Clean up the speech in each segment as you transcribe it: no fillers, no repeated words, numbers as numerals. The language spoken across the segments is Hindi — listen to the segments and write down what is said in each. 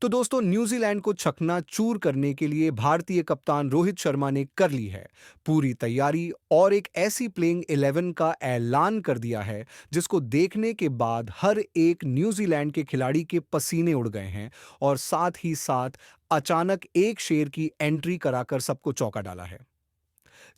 तो दोस्तों, न्यूजीलैंड को चकनाचूर करने के लिए भारतीय कप्तान रोहित शर्मा ने कर ली है पूरी तैयारी और एक ऐसी प्लेइंग 11 का ऐलान कर दिया है जिसको देखने के बाद हर एक न्यूजीलैंड के खिलाड़ी के पसीने उड़ गए हैं और साथ ही साथ अचानक एक शेर की एंट्री कराकर सबको चौंका डाला है।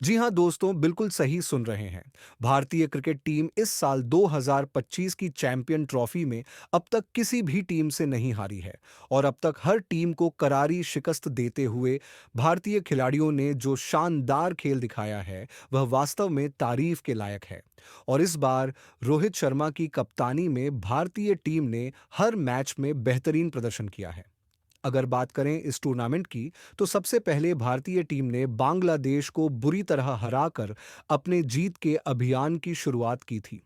जी हां दोस्तों, बिल्कुल सही सुन रहे हैं। भारतीय क्रिकेट टीम इस साल 2025 की चैंपियन ट्रॉफी में अब तक किसी भी टीम से नहीं हारी है और अब तक हर टीम को करारी शिकस्त देते हुए भारतीय खिलाड़ियों ने जो शानदार खेल दिखाया है, वह वास्तव में तारीफ के लायक है। और इस बार रोहित शर्मा की कप्तानी में भारतीय टीम ने हर मैच में बेहतरीन प्रदर्शन किया है। अगर बात करें इस टूर्नामेंट की, तो सबसे पहले भारतीय टीम ने बांग्लादेश को बुरी तरह हराकर अपने जीत के अभियान की शुरुआत की थी।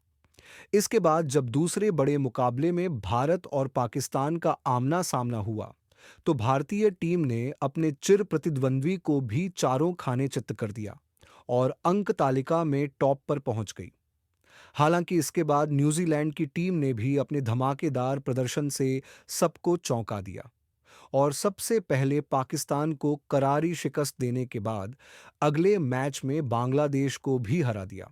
इसके बाद जब दूसरे बड़े मुकाबले में भारत और पाकिस्तान का आमना सामना हुआ, तो भारतीय टीम ने अपने चिर प्रतिद्वंद्वी को भी चारों खाने चित्त कर दिया और अंक तालिका में टॉप पर पहुंच गई। हालांकि इसके बाद न्यूजीलैंड की टीम ने भी अपने धमाकेदार प्रदर्शन से सबको चौंका दिया और सबसे पहले पाकिस्तान को करारी शिकस्त देने के बाद अगले मैच में बांग्लादेश को भी हरा दिया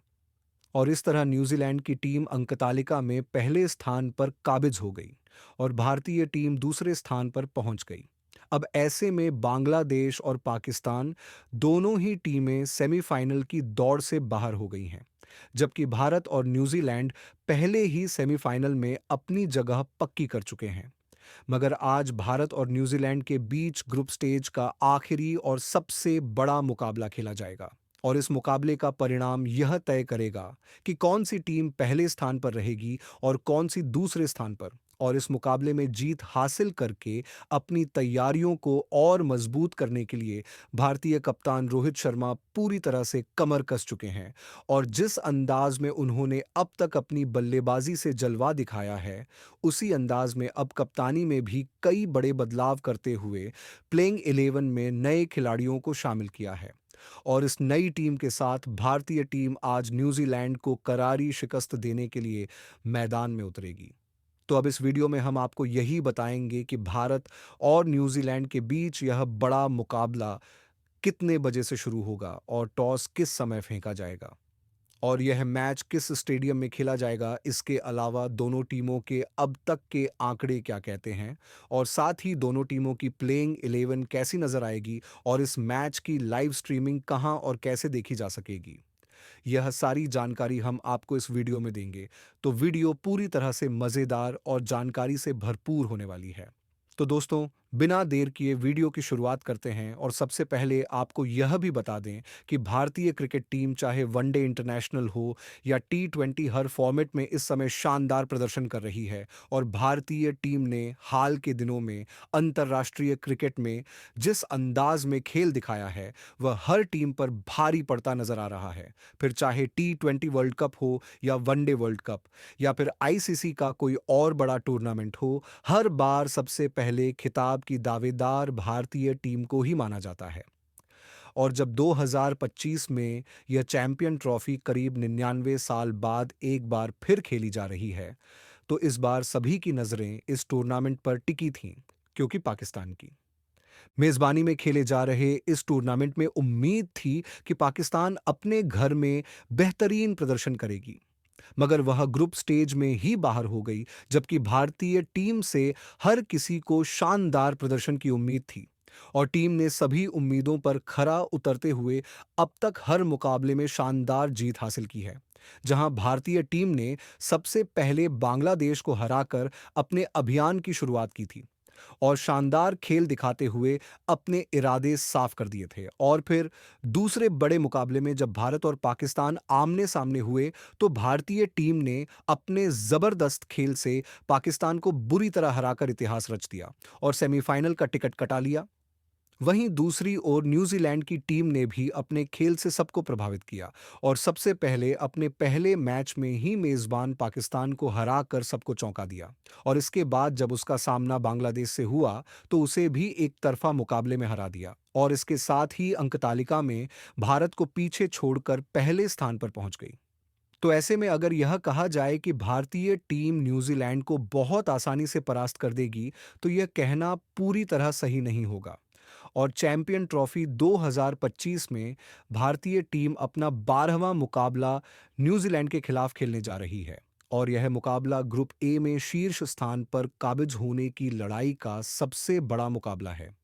और इस तरह न्यूजीलैंड की टीम अंकतालिका में पहले स्थान पर काबिज हो गई और भारतीय टीम दूसरे स्थान पर पहुंच गई। अब ऐसे में बांग्लादेश और पाकिस्तान दोनों ही टीमें सेमीफाइनल की दौड़ से बाहर हो गई हैं, जबकि भारत और न्यूजीलैंड पहले ही सेमीफाइनल में अपनी जगह पक्की कर चुके हैं। मगर आज भारत और न्यूजीलैंड के बीच ग्रुप स्टेज का आखिरी और सबसे बड़ा मुकाबला खेला जाएगा और इस मुकाबले का परिणाम यह तय करेगा कि कौन सी टीम पहले स्थान पर रहेगी और कौन सी दूसरे स्थान पर। और इस मुकाबले में जीत हासिल करके अपनी तैयारियों को और मजबूत करने के लिए भारतीय कप्तान रोहित शर्मा पूरी तरह से कमर कस चुके हैं और जिस अंदाज में उन्होंने अब तक अपनी बल्लेबाजी से जलवा दिखाया है, उसी अंदाज में अब कप्तानी में भी कई बड़े बदलाव करते हुए प्लेइंग 11 में नए खिलाड़ियों को शामिल किया है और इस नई टीम के साथ भारतीय टीम आज न्यूजीलैंड को करारी शिकस्त देने के लिए मैदान में उतरेगी। तो अब इस वीडियो में हम आपको यही बताएंगे कि भारत और न्यूजीलैंड के बीच यह बड़ा मुकाबला कितने बजे से शुरू होगा और टॉस किस समय फेंका जाएगा और यह मैच किस स्टेडियम में खेला जाएगा। इसके अलावा दोनों टीमों के अब तक के आंकड़े क्या कहते हैं और साथ ही दोनों टीमों की प्लेइंग 11 कैसी नजर आएगी और इस मैच की लाइव स्ट्रीमिंग कहां और कैसे देखी जा सकेगी, यह सारी जानकारी हम आपको इस वीडियो में देंगे। तो वीडियो पूरी तरह से मज़ेदार और जानकारी से भरपूर होने वाली है। तो दोस्तों, बिना देर किए वीडियो की शुरुआत करते हैं और सबसे पहले आपको यह भी बता दें कि भारतीय क्रिकेट टीम चाहे वनडे इंटरनेशनल हो या टी20, हर फॉर्मेट में इस समय शानदार प्रदर्शन कर रही है और भारतीय टीम ने हाल के दिनों में अंतर्राष्ट्रीय क्रिकेट में जिस अंदाज में खेल दिखाया है, वह हर टीम पर भारी पड़ता नजर आ रहा है। फिर चाहे टी20 वर्ल्ड कप हो या वनडे वर्ल्ड कप या फिर आईसीसी का कोई और बड़ा टूर्नामेंट हो, हर बार सबसे पहले खिताब की दावेदार भारतीय टीम को ही माना जाता है। और जब 2025 में यह चैंपियन ट्रॉफी करीब 99 साल बाद एक बार फिर खेली जा रही है, तो इस बार सभी की नज़रें इस टूर्नामेंट पर टिकी थीं, क्योंकि पाकिस्तान की मेजबानी में खेले जा रहे इस टूर्नामेंट में उम्मीद थी कि पाकिस्तान अपने घर में बेहतरीन प्रदर्शन करेगी, मगर वह ग्रुप स्टेज में ही बाहर हो गई, जबकि भारतीय टीम से हर किसी को शानदार प्रदर्शन की उम्मीद थी और टीम ने सभी उम्मीदों पर खरा उतरते हुए अब तक हर मुकाबले में शानदार जीत हासिल की है। जहां भारतीय टीम ने सबसे पहले बांग्लादेश को हराकर अपने अभियान की शुरुआत की थी और शानदार खेल दिखाते हुए अपने इरादे साफ कर दिए थे और फिर दूसरे बड़े मुकाबले में जब भारत और पाकिस्तान आमने सामने हुए, तो भारतीय टीम ने अपने जबरदस्त खेल से पाकिस्तान को बुरी तरह हराकर इतिहास रच दिया और सेमीफाइनल का टिकट कटा लिया। वहीं दूसरी ओर न्यूजीलैंड की टीम ने भी अपने खेल से सबको प्रभावित किया और सबसे पहले अपने पहले मैच में ही मेजबान पाकिस्तान को हराकर सबको चौंका दिया और इसके बाद जब उसका सामना बांग्लादेश से हुआ, तो उसे भी एक तरफा मुकाबले में हरा दिया और इसके साथ ही अंक तालिका में भारत को पीछे छोड़कर पहले स्थान पर पहुंच गई। तो ऐसे में अगर यह कहा जाए कि भारतीय टीम न्यूजीलैंड को बहुत आसानी से परास्त कर देगी, तो यह कहना पूरी तरह सही नहीं होगा। और चैंपियन ट्रॉफी 2025 में भारतीय टीम अपना 12वां मुकाबला न्यूजीलैंड के खिलाफ खेलने जा रही है। और यह मुकाबला ग्रुप ए में शीर्ष स्थान पर काबिज होने की लड़ाई का सबसे बड़ा मुकाबला है।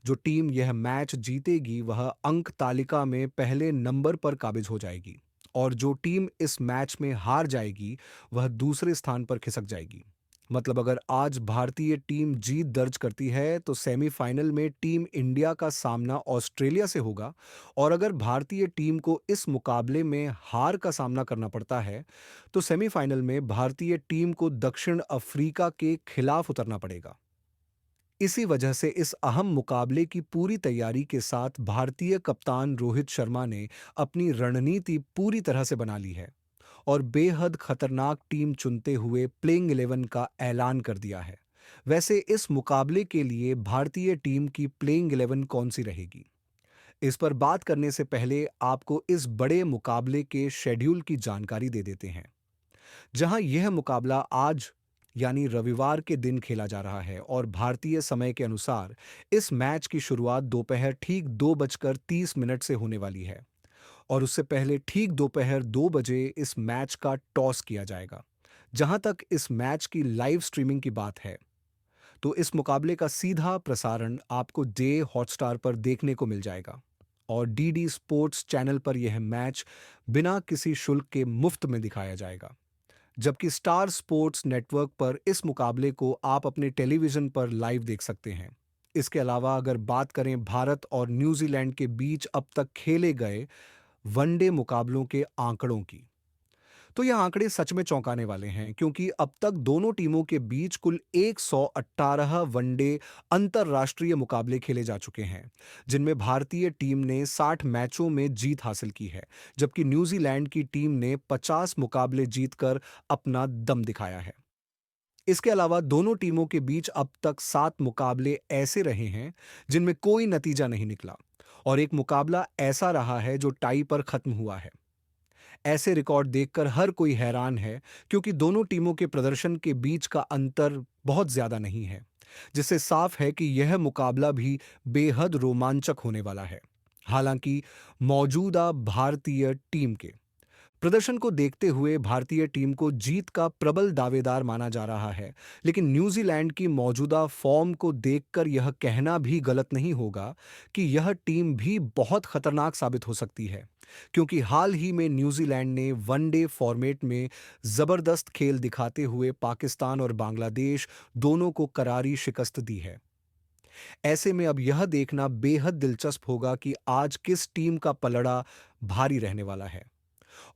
जो टीम यह मैच जीतेगी वह अंक तालिका में पहले नंबर पर काबिज हो जाएगी, और जो टीम इस मैच में हार जाएगी वह दूसरे स्थान पर खिसक जाएगी। मतलब अगर आज भारतीय टीम जीत दर्ज करती है तो सेमीफाइनल में टीम इंडिया का सामना ऑस्ट्रेलिया से होगा, और अगर भारतीय टीम को इस मुकाबले में हार का सामना करना पड़ता है तो सेमीफाइनल में भारतीय टीम को दक्षिण अफ्रीका के खिलाफ उतरना पड़ेगा। इसी वजह से इस अहम मुकाबले की पूरी तैयारी के साथ भारतीय कप्तान रोहित शर्मा ने अपनी रणनीति पूरी तरह से बना ली है और बेहद खतरनाक टीम चुनते हुए प्लेइंग 11 का ऐलान कर दिया है। वैसे इस मुकाबले के लिए भारतीय टीम की प्लेइंग 11 कौन सी रहेगी? इस पर बात करने से पहले आपको इस बड़े मुकाबले के शेड्यूल की जानकारी दे देते हैं। जहां यह मुकाबला आज यानी रविवार के दिन खेला जा रहा है और भारतीय समय के अनुसार इस मैच की शुरुआत दोपहर ठीक 2:30 से होने वाली है, और उससे पहले ठीक दोपहर 2 बजे इस मैच का टॉस किया जाएगा। जहां तक इस मैच की लाइव स्ट्रीमिंग की बात है, तो इस मुकाबले का सीधा प्रसारण आपको डे हॉटस्टार पर देखने को मिल जाएगा, और डीडी स्पोर्ट्स चैनल पर यह मैच बिना किसी शुल्क के मुफ्त में दिखाया जाएगा। जबकि स्टार स्पोर्ट्स नेटवर्क पर इस मुकाबले को आप अपने टेलीविजन पर लाइव देख सकते हैं। इसके अलावा अगर बात करें भारत और न्यूजीलैंड के बीच अब तक खेले गए वनडे मुकाबलों के आंकड़ों की, तो यह आंकड़े सच में चौंकाने वाले हैं, क्योंकि अब तक दोनों टीमों के बीच कुल 118 वनडे अंतर्राष्ट्रीय मुकाबले खेले जा चुके हैं, जिनमें भारतीय टीम ने 60 मैचों में जीत हासिल की है, जबकि न्यूजीलैंड की टीम ने 50 मुकाबले जीतकर अपना दम दिखाया है। इसके अलावा दोनों टीमों के बीच अब तक 7 मुकाबले ऐसे रहे हैं जिनमें कोई नतीजा नहीं निकला, और एक मुकाबला ऐसा रहा है जो टाई पर खत्म हुआ है। ऐसे रिकॉर्ड देखकर हर कोई हैरान है, क्योंकि दोनों टीमों के प्रदर्शन के बीच का अंतर बहुत ज्यादा नहीं है, जिससे साफ है कि यह मुकाबला भी बेहद रोमांचक होने वाला है। हालांकि मौजूदा भारतीय टीम के प्रदर्शन को देखते हुए भारतीय टीम को जीत का प्रबल दावेदार माना जा रहा है, लेकिन न्यूजीलैंड की मौजूदा फॉर्म को देखकर यह कहना भी गलत नहीं होगा कि यह टीम भी बहुत खतरनाक साबित हो सकती है, क्योंकि हाल ही में न्यूजीलैंड ने वनडे फॉर्मेट में जबरदस्त खेल दिखाते हुए पाकिस्तान और बांग्लादेश दोनों को करारी शिकस्त दी है। ऐसे में अब यह देखना बेहद दिलचस्प होगा कि आज किस टीम का पलड़ा भारी रहने वाला है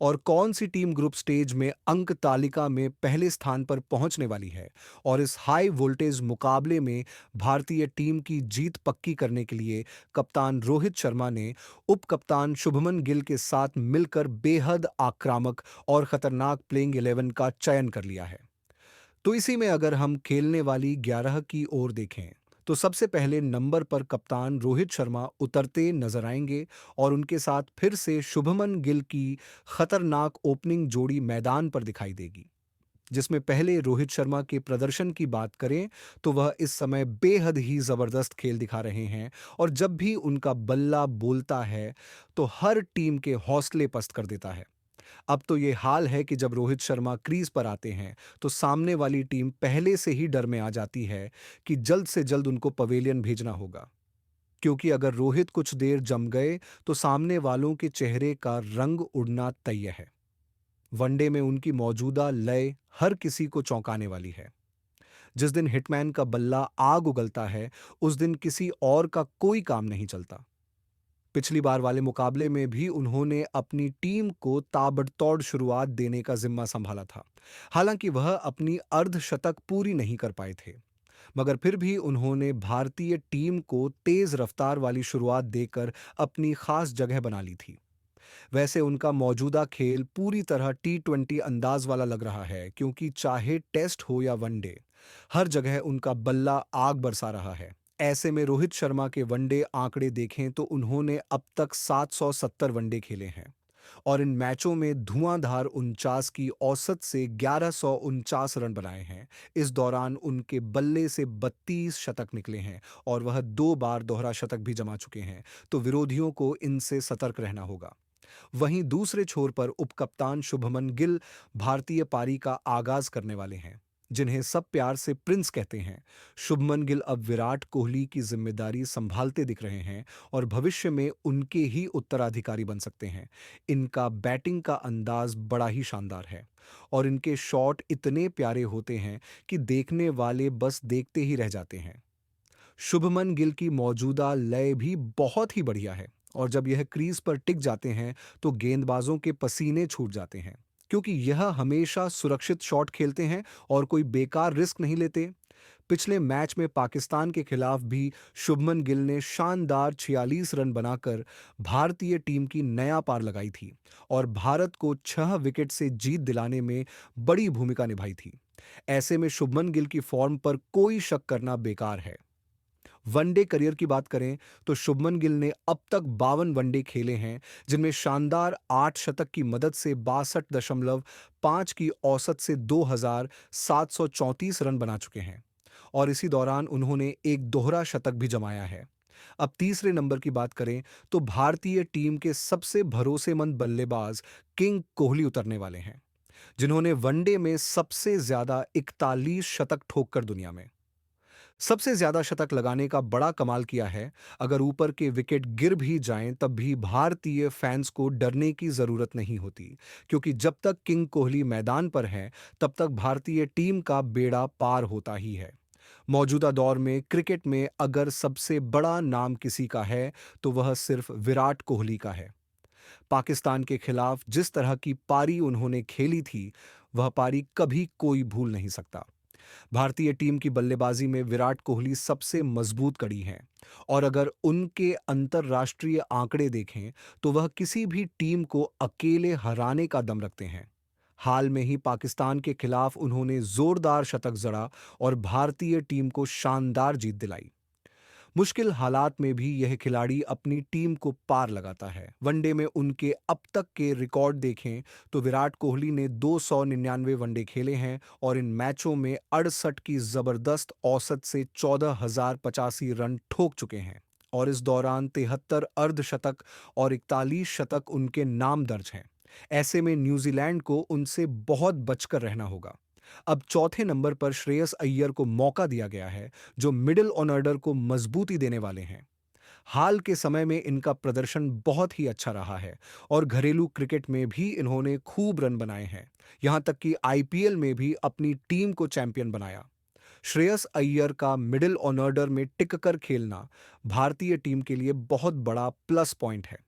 और कौन सी टीम ग्रुप स्टेज में अंक तालिका में पहले स्थान पर पहुंचने वाली है। और इस हाई वोल्टेज मुकाबले में भारतीय टीम की जीत पक्की करने के लिए कप्तान रोहित शर्मा ने उप कप्तान शुभमन गिल के साथ मिलकर बेहद आक्रामक और खतरनाक प्लेइंग 11 का चयन कर लिया है। तो इसी में अगर हम खेलने वाली 11 की ओर देखें, तो सबसे पहले नंबर पर कप्तान रोहित शर्मा उतरते नजर आएंगे, और उनके साथ फिर से शुभमन गिल की खतरनाक ओपनिंग जोड़ी मैदान पर दिखाई देगी। जिसमें पहले रोहित शर्मा के प्रदर्शन की बात करें तो वह इस समय बेहद ही जबरदस्त खेल दिखा रहे हैं, और जब भी उनका बल्ला बोलता है तो हर टीम के हौसले पस्त कर देता है। अब तो ये हाल है कि जब रोहित शर्मा क्रीज पर आते हैं तो सामने वाली टीम पहले से ही डर में आ जाती है कि जल्द से जल्द उनको पवेलियन भेजना होगा, क्योंकि अगर रोहित कुछ देर जम गए तो सामने वालों के चेहरे का रंग उड़ना तय है। वनडे में उनकी मौजूदा लय हर किसी को चौंकाने वाली है। जिस दिन हिटमैन का बल्ला आग उगलता है, उस दिन किसी और का कोई काम नहीं चलता। पिछली बार वाले मुकाबले में भी उन्होंने अपनी टीम को ताबड़तोड़ शुरुआत देने का जिम्मा संभाला था। हालांकि वह अपनी अर्धशतक पूरी नहीं कर पाए थे, मगर फिर भी उन्होंने भारतीय टीम को तेज रफ्तार वाली शुरुआत देकर अपनी खास जगह बना ली थी। वैसे उनका मौजूदा खेल पूरी तरह टी20 अंदाज वाला लग रहा है, क्योंकि चाहे टेस्ट हो या वनडे, हर जगह उनका बल्ला आग बरसा रहा है। ऐसे में रोहित शर्मा के वनडे आंकड़े देखें तो उन्होंने अब तक 770 वनडे खेले हैं, और इन मैचों में धुआंधार 49 की औसत से 1149 रन बनाए हैं। इस दौरान उनके बल्ले से 32 शतक निकले हैं और वह 2 बार दोहरा शतक भी जमा चुके हैं, तो विरोधियों को इनसे सतर्क रहना होगा। वहीं दूसरे छोर पर उपकप्तान शुभमन गिल भारतीय पारी का आगाज करने वाले हैं, जिन्हें सब प्यार से प्रिंस कहते हैं। शुभमन गिल अब विराट कोहली की जिम्मेदारी संभालते दिख रहे हैं और भविष्य में उनके ही उत्तराधिकारी बन सकते हैं। इनका बैटिंग का अंदाज बड़ा ही शानदार है और इनके शॉट इतने प्यारे होते हैं कि देखने वाले बस देखते ही रह जाते हैं। शुभमन गिल की मौजूदा लय भी बहुत ही बढ़िया है और जब यह क्रीज पर टिक जाते हैं तो गेंदबाजों के पसीने छूट जाते हैं, क्योंकि यह हमेशा सुरक्षित शॉट खेलते हैं और कोई बेकार रिस्क नहीं लेते। पिछले मैच में पाकिस्तान के खिलाफ भी शुभमन गिल ने शानदार 46 रन बनाकर भारतीय टीम की नया पार लगाई थी और भारत को 6 विकेट से जीत दिलाने में बड़ी भूमिका निभाई थी। ऐसे में शुभमन गिल की फॉर्म पर कोई शक करना बेकार है। वनडे करियर की बात करें तो शुभमन गिल ने अब तक 52 वनडे खेले हैं, जिनमें शानदार 8 शतक की मदद से 62.5 की औसत से 2734 रन बना चुके हैं और इसी दौरान उन्होंने एक दोहरा शतक भी जमाया है। अब तीसरे नंबर की बात करें तो भारतीय टीम के सबसे भरोसेमंद बल्लेबाज किंग कोहली उतरने वाले हैं, जिन्होंने वनडे में सबसे ज्यादा 41 शतक ठोककर दुनिया में सबसे ज्यादा शतक लगाने का बड़ा कमाल किया है। अगर ऊपर के विकेट गिर भी जाएं तब भी भारतीय फैंस को डरने की जरूरत नहीं होती, क्योंकि जब तक किंग कोहली मैदान पर है तब तक भारतीय टीम का बेड़ा पार होता ही है। मौजूदा दौर में क्रिकेट में अगर सबसे बड़ा नाम किसी का है तो वह सिर्फ विराट कोहली का है। पाकिस्तान के खिलाफ जिस तरह की पारी उन्होंने खेली थी, वह पारी कभी कोई भूल नहीं सकता। भारतीय टीम की बल्लेबाजी में विराट कोहली सबसे मजबूत कड़ी हैं और अगर उनके अंतर्राष्ट्रीय आंकड़े देखें तो वह किसी भी टीम को अकेले हराने का दम रखते हैं। हाल में ही पाकिस्तान के खिलाफ उन्होंने जोरदार शतक जड़ा और भारतीय टीम को शानदार जीत दिलाई। मुश्किल हालात में भी यह खिलाड़ी अपनी टीम को पार लगाता है। वनडे में उनके अब तक के रिकॉर्ड देखें तो विराट कोहली ने 299 वनडे खेले हैं और इन मैचों में 68 की जबरदस्त औसत से 14,085 रन ठोक चुके हैं और इस दौरान 73 अर्धशतक और 41 शतक उनके नाम दर्ज हैं। ऐसे में न्यूजीलैंड को उनसे बहुत बचकर रहना होगा। अब चौथे नंबर पर श्रेयस अय्यर को मौका दिया गया है, जो मिडिल ऑर्डर को मजबूती देने वाले हैं। हाल के समय में इनका प्रदर्शन बहुत ही अच्छा रहा है और घरेलू क्रिकेट में भी इन्होंने खूब रन बनाए हैं, यहां तक कि आईपीएल में भी अपनी टीम को चैंपियन बनाया। श्रेयस अय्यर का मिडिल ऑर्डर में टिककर खेलना भारतीय टीम के लिए बहुत बड़ा प्लस पॉइंट है।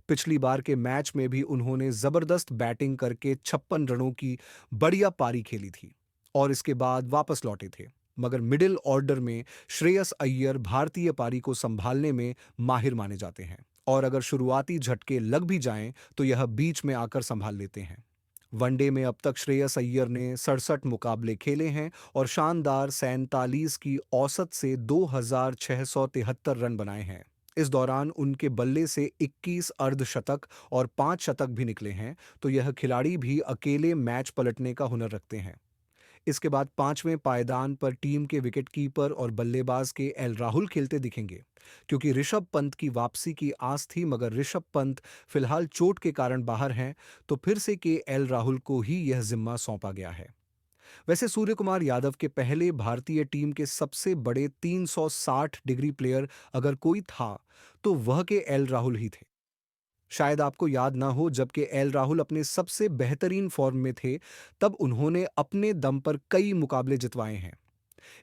पिछली बार के मैच में भी उन्होंने जबरदस्त बैटिंग करके 56 रनों की बढ़िया पारी खेली थी और इसके बाद वापस लौटे थे। मगर मिडिल ऑर्डर में श्रेयस अय्यर भारतीय पारी को संभालने में माहिर माने जाते हैं और अगर शुरुआती झटके लग भी जाएं तो यह बीच में आकर संभाल लेते हैं। वनडे में अब तक श्रेयस अय्यर ने 67 मुकाबले खेले हैं और शानदार 47 की औसत से 2,673 रन बनाए हैं। इस दौरान उनके बल्ले से 21 अर्धशतक और 5 शतक भी निकले हैं, तो यह खिलाड़ी भी अकेले मैच पलटने का हुनर रखते हैं। इसके बाद पांचवें पायदान पर टीम के विकेटकीपर और बल्लेबाज के एल राहुल खेलते दिखेंगे, क्योंकि ऋषभ पंत की वापसी की आस थी, मगर ऋषभ पंत फिलहाल चोट के कारण बाहर हैं, तो फिर से के एल राहुल को ही यह जिम्मा सौंपा गया है। वैसे सूर्य कुमार यादव के पहले भारतीय टीम के सबसे बड़े 360 डिग्री प्लेयर अगर कोई था तो वह के एल राहुल ही थे। शायद आपको याद ना हो, जबकि एल राहुल अपने सबसे बेहतरीन फॉर्म में थे तब उन्होंने अपने दम पर कई मुकाबले जितवाए हैं।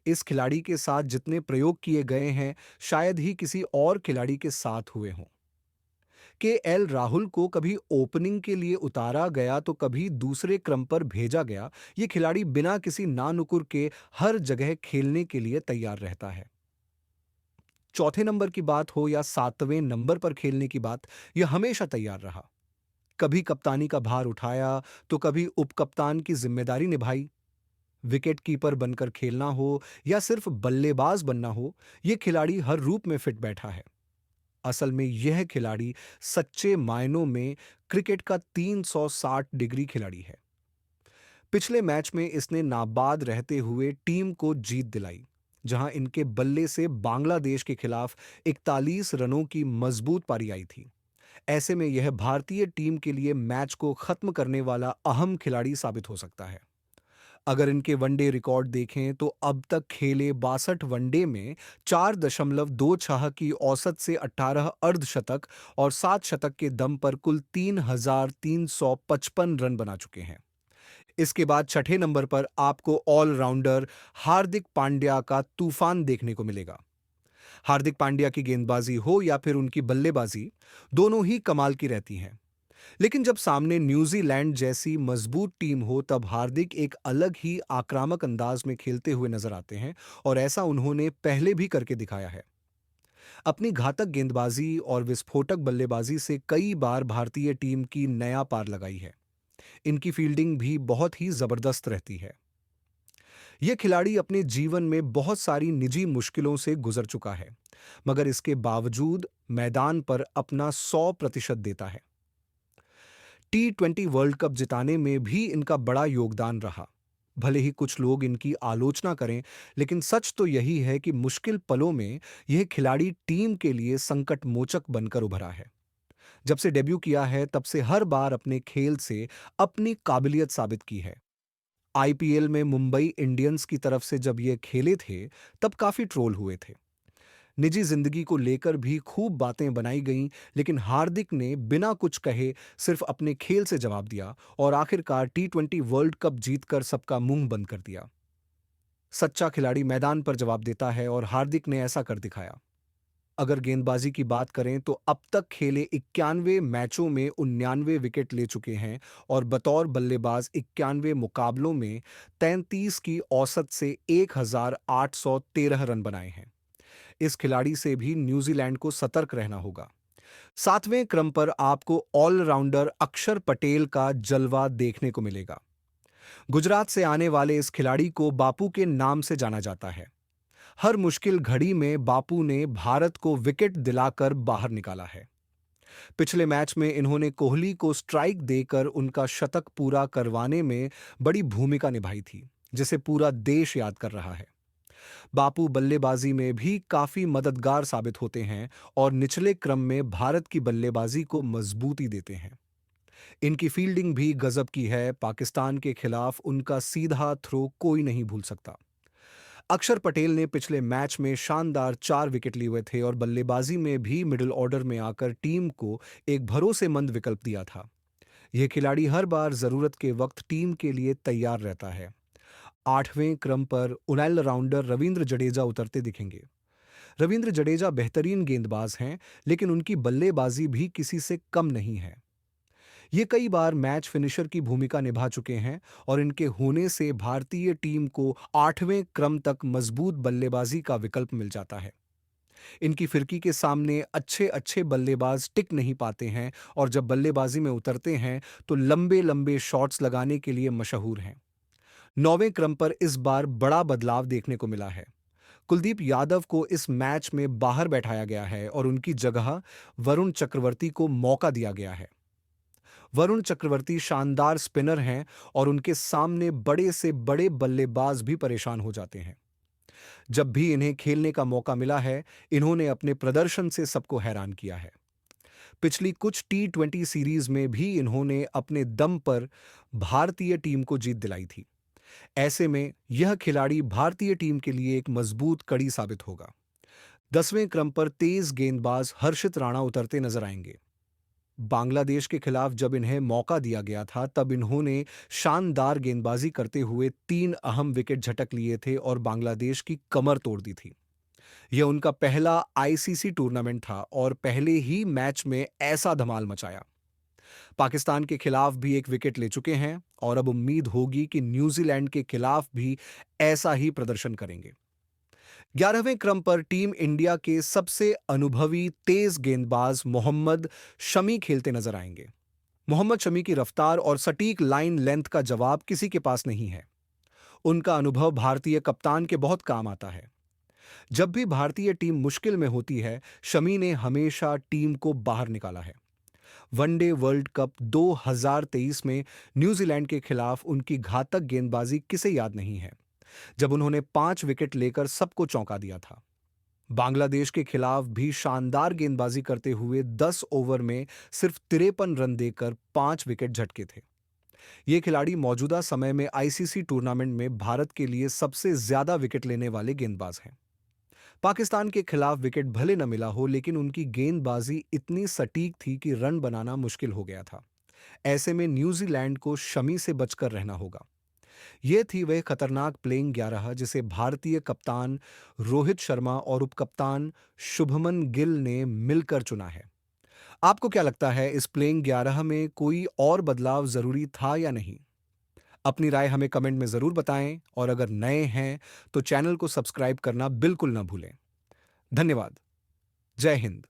इस खिलाड़ी के साथ जितने प्रयोग किए गए हैं शायद ही किसी और खिलाड़ी के साथ हुए हों। के एल राहुल को कभी ओपनिंग के लिए उतारा गया तो कभी दूसरे क्रम पर भेजा गया। ये खिलाड़ी बिना किसी नानुकुर के हर जगह खेलने के लिए तैयार रहता है। चौथे नंबर की बात हो या सातवें नंबर पर खेलने की बात, यह हमेशा तैयार रहा। कभी कप्तानी का भार उठाया तो कभी उपकप्तान की जिम्मेदारी निभाई। विकेट कीपर बनकर खेलना हो या सिर्फ बल्लेबाज बनना हो, यह खिलाड़ी हर रूप में फिट बैठा है। असल में यह खिलाड़ी सच्चे मायनों में क्रिकेट का 360 डिग्री खिलाड़ी है। पिछले मैच में इसने नाबाद रहते हुए टीम को जीत दिलाई, जहां इनके बल्ले से बांग्लादेश के खिलाफ 41 रनों की मजबूत पारी आई थी। ऐसे में यह भारतीय टीम के लिए मैच को खत्म करने वाला अहम खिलाड़ी साबित हो सकता है। अगर इनके वनडे रिकॉर्ड देखें तो अब तक खेले 62 वनडे में 4.26 की औसत से 18 अर्धशतक और 7 शतक के दम पर कुल 3,355 रन बना चुके हैं। इसके बाद छठे नंबर पर आपको ऑलराउंडर हार्दिक पांड्या का तूफान देखने को मिलेगा। हार्दिक पांड्या की गेंदबाजी हो या फिर उनकी बल्लेबाजी, दोनों ही कमाल की रहती हैं। लेकिन जब सामने न्यूजीलैंड जैसी मजबूत टीम हो तब हार्दिक एक अलग ही आक्रामक अंदाज में खेलते हुए नजर आते हैं, और ऐसा उन्होंने पहले भी करके दिखाया है। अपनी घातक गेंदबाजी और विस्फोटक बल्लेबाजी से कई बार भारतीय टीम की नया पार लगाई है। इनकी फील्डिंग भी बहुत ही जबरदस्त रहती है। यह खिलाड़ी अपने जीवन में बहुत सारी निजी मुश्किलों से गुजर चुका है, मगर इसके बावजूद मैदान पर अपना 100% देता है। T20 वर्ल्ड कप जिताने में भी इनका बड़ा योगदान रहा। भले ही कुछ लोग इनकी आलोचना करें, लेकिन सच तो यही है कि मुश्किल पलों में यह खिलाड़ी टीम के लिए संकट मोचक बनकर उभरा है। जब से डेब्यू किया है तब से हर बार अपने खेल से अपनी काबिलियत साबित की है। आईपीएल में मुंबई इंडियंस की तरफ से जब ये खेले थे, तब काफी ट्रोल हुए थे। निजी जिंदगी को लेकर भी खूब बातें बनाई गईं, लेकिन हार्दिक ने बिना कुछ कहे सिर्फ अपने खेल से जवाब दिया और आखिरकार T20 वर्ल्ड कप जीतकर सबका मुंह बंद कर दिया। सच्चा खिलाड़ी मैदान पर जवाब देता है और हार्दिक ने ऐसा कर दिखाया। अगर गेंदबाजी की बात करें तो अब तक खेले 91 मैचों में 99 विकेट ले चुके हैं और बतौर बल्लेबाज 91 मुकाबलों में 33 की औसत से 1,813 रन बनाए हैं। इस खिलाड़ी से भी न्यूजीलैंड को सतर्क रहना होगा। सातवें क्रम पर आपको ऑलराउंडर अक्षर पटेल का जलवा देखने को मिलेगा। गुजरात से आने वाले इस खिलाड़ी को बापू के नाम से जाना जाता है। हर मुश्किल घड़ी में बापू ने भारत को विकेट दिलाकर बाहर निकाला है। पिछले मैच में इन्होंने कोहली को स्ट्राइक देकर उनका शतक पूरा करवाने में बड़ी भूमिका निभाई थी, जिसे पूरा देश याद कर रहा है। बापू बल्लेबाजी में भी काफी मददगार साबित होते हैं और निचले क्रम में भारत की बल्लेबाजी को मजबूती देते हैं। इनकी फील्डिंग भी गजब की है। पाकिस्तान के खिलाफ उनका सीधा थ्रो कोई नहीं भूल सकता। अक्षर पटेल ने पिछले मैच में शानदार 4 विकेट लिए हुए थे और बल्लेबाजी में भी मिडिल ऑर्डर में आकर टीम को एक भरोसेमंद विकल्प दिया था। यह खिलाड़ी हर बार जरूरत के वक्त टीम के लिए तैयार रहता है। आठवें क्रम पर ऑलराउंडर रवींद्र जडेजा उतरते दिखेंगे। रवींद्र जडेजा बेहतरीन गेंदबाज हैं, लेकिन उनकी बल्लेबाजी भी किसी से कम नहीं है। ये कई बार मैच फिनिशर की भूमिका निभा चुके हैं और इनके होने से भारतीय टीम को आठवें क्रम तक मजबूत बल्लेबाजी का विकल्प मिल जाता है। इनकी फिरकी के सामने अच्छे अच्छे बल्लेबाज टिक नहीं पाते हैं और जब बल्लेबाजी में उतरते हैं तो लंबे लंबे शॉट्स लगाने के लिए मशहूर हैं। नौवें क्रम पर इस बार बड़ा बदलाव देखने को मिला है। कुलदीप यादव को इस मैच में बाहर बैठाया गया है और उनकी जगह वरुण चक्रवर्ती को मौका दिया गया है। वरुण चक्रवर्ती शानदार स्पिनर हैं और उनके सामने बड़े से बड़े बल्लेबाज भी परेशान हो जाते हैं। जब भी इन्हें खेलने का मौका मिला है, इन्होंने अपने प्रदर्शन से सबको हैरान किया है। पिछली कुछ T20 सीरीज में भी इन्होंने अपने दम पर भारतीय टीम को जीत दिलाई थी। ऐसे में यह खिलाड़ी भारतीय टीम के लिए एक मजबूत कड़ी साबित होगा। 10वें क्रम पर तेज गेंदबाज हर्षित राणा उतरते नजर आएंगे। बांग्लादेश के खिलाफ जब इन्हें मौका दिया गया था तब इन्होंने शानदार गेंदबाजी करते हुए 3 अहम विकेट झटक लिए थे और बांग्लादेश की कमर तोड़ दी थी। यह उनका पहला आईसीसी टूर्नामेंट था और पहले ही मैच में ऐसा धमाल मचाया। पाकिस्तान के खिलाफ भी एक विकेट ले चुके हैं और अब उम्मीद होगी कि न्यूजीलैंड के खिलाफ भी ऐसा ही प्रदर्शन करेंगे। 11वें क्रम पर टीम इंडिया के सबसे अनुभवी तेज गेंदबाज मोहम्मद शमी खेलते नजर आएंगे। मोहम्मद शमी की रफ्तार और सटीक लाइन लेंथ का जवाब किसी के पास नहीं है। उनका अनुभव भारतीय कप्तान के बहुत काम आता है। जब भी भारतीय टीम मुश्किल में होती है, शमी ने हमेशा टीम को बाहर निकाला है। वनडे वर्ल्ड कप 2023 में न्यूजीलैंड के खिलाफ उनकी घातक गेंदबाजी किसे याद नहीं है, जब उन्होंने 5 विकेट लेकर सबको चौंका दिया था। बांग्लादेश के खिलाफ भी शानदार गेंदबाजी करते हुए 10 ओवर में सिर्फ 53 रन देकर 5 विकेट झटके थे। ये खिलाड़ी मौजूदा समय में आईसीसी टूर्नामेंट में भारत के लिए सबसे ज्यादा विकेट लेने वाले गेंदबाज हैं। पाकिस्तान के खिलाफ विकेट भले न मिला हो, लेकिन उनकी गेंदबाजी इतनी सटीक थी कि रन बनाना मुश्किल हो गया था। ऐसे में न्यूजीलैंड को शमी से बचकर रहना होगा। ये थी वह खतरनाक प्लेइंग 11 जिसे भारतीय कप्तान रोहित शर्मा और उपकप्तान शुभमन गिल ने मिलकर चुना है। आपको क्या लगता है, इस प्लेइंग 11 में कोई और बदलाव जरूरी था या नहीं? अपनी राय हमें कमेंट में जरूर बताएं और अगर नए हैं तो चैनल को सब्सक्राइब करना बिल्कुल ना भूलें। धन्यवाद। जय हिंद।